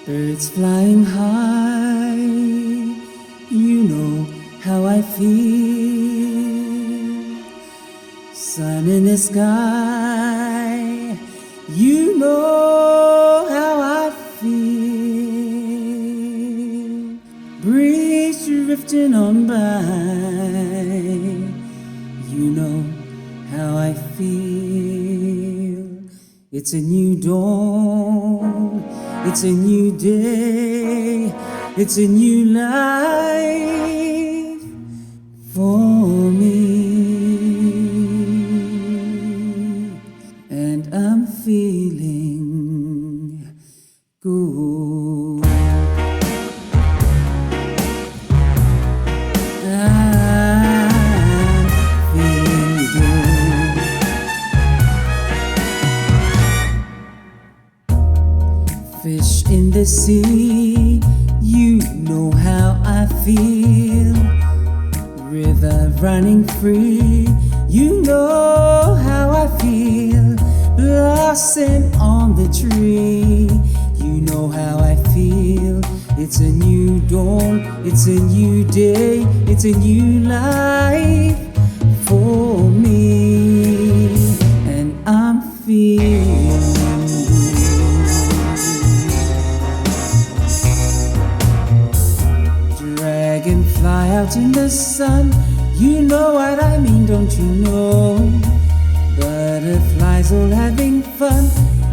Birds flying high, you know how I feel. Sun in the sky, you know how I feel. Breeze drifting on by, you know how I feel. It's a new dawn, it's a new day, it's a new life for me. And I'm feeling good. I'm feeling good. Fish in the sea, you know how I feel. River running free, you know how I feel. Blossom on the tree, you know how I feel. It's a new dawn, it's a new day, it's a new life for me. And I'm feeling dragonfly out in the sun, you know what I mean, don't you know? Butterflies all having fun,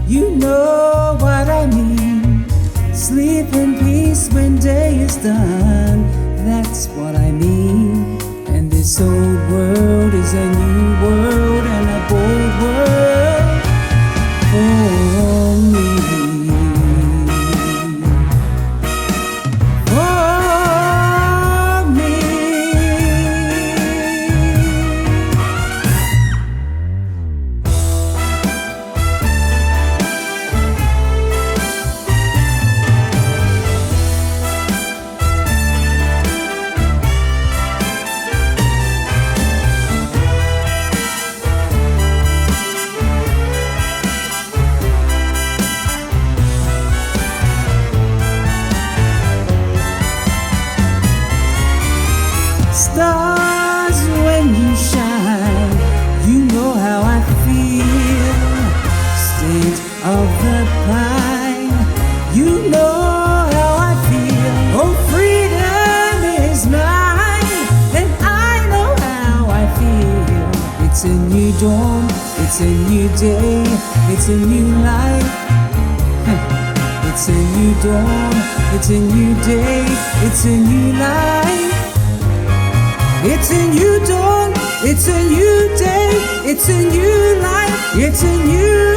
you know what I mean. Sleep in peace when day is done, that's what I mean. And this old world is a new world and a bold world for me. Stars, when you shine, you know how I feel. State of the pine, you know how I feel. Oh, freedom is mine, and I know how I feel. It's a new dawn, it's a new day, it's a new life. It's a new dawn, it's a new day, it's a new life. It's a new dawn, it's a new day, it's a new life, it's a new